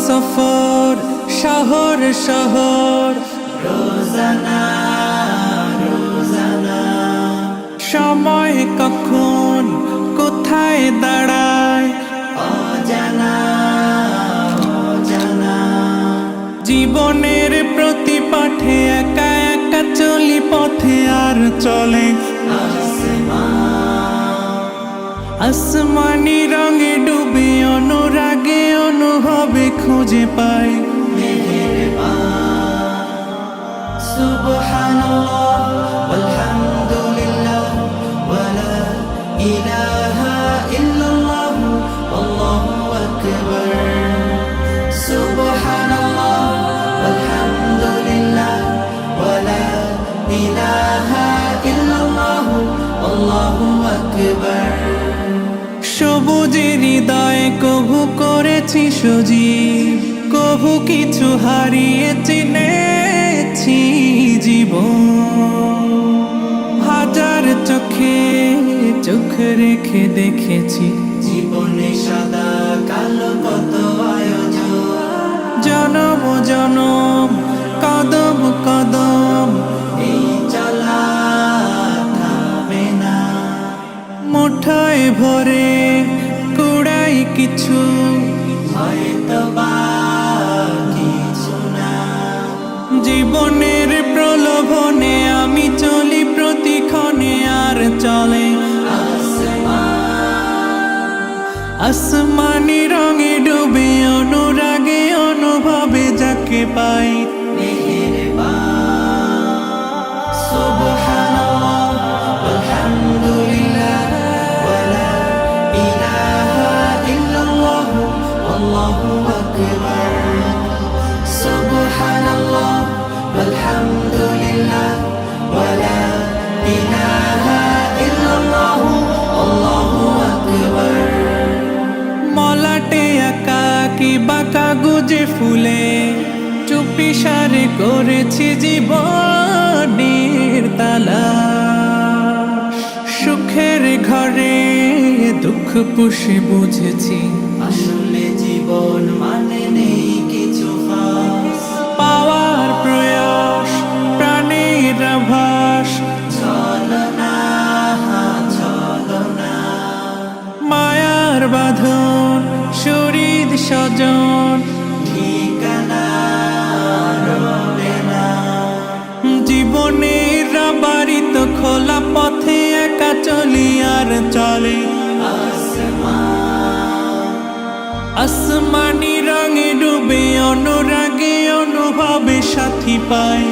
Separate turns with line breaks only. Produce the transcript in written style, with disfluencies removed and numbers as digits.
সফর শহর শহর
রোজানা রোজানা
সময় কখন কোথায় দাঁড়ায়
অজানা অজানা
জীবনের প্রতি পাঠে একা একা চলি পথে আর চলে আসমানি রঙে ডুবে অনুরাগে অনুভবে খুঁজে পাই
সুবহানাল্লাহ ওয়ালহামদুলিল্লাহ ওয়ালা ইলাহা ইল্লাল্লাহ আল্লাহু আকবার সুবহানাল্লাহ ওয়ালহামদুলিল্লাহ ওয়ালা ইলাহা ইল্লাল্লাহ আল্লাহু আকবার
সবুজের হৃদয়ে কভু করেছি সজীব কভু কিছু হারিয়ে চিনেছি জীবন হাজার চোখে চোখ রেখে দেখেছি
জীবনে সাদা কালো কত আয়োজন
জনম জনম কদম কদম
এই চলা থামে না
মুঠোয় ভরে কুড়াই কিছু
হয়তো বা কিছু না
জীবনের প্রলোভনে আমি চলি প্রতিক্ষণে আর চলে আসমানি রঙে ডুবে অনুরাগে অনুভবে যাকে পাই
সুবহানাল্লাহ ওয়ালহামদুলিল্লাহ ওয়ালা ইলাহা ইল্লাল্লাহ আল্লাহু আকবার সুবহানাল্লাহ ওয়ালহামদুলিল্লাহ ওয়ালা ইলাহা ইল্লাল্লাহ আল্লাহু আকবার
মলাটে আঁকা কি বাঁকা গুজে ফুলে চুপি সারে করেছি জীবনের তালা সুখের ঘরে দুঃখ পুষে বুঝেছি
আসলে জীবন মানে নেই কিছু খাস
পাওয়ার প্রয়াস প্রাণের আভাস
চলো না
মায়ার বাঁধন শরীর স্বজন
ঠিকানা রবে না
জীবনের বাড়িতে খোলা পথে একা চলি আর চলে আসমানি রঙে ডুবে অনুরাগে অনুভবে সাথী পাই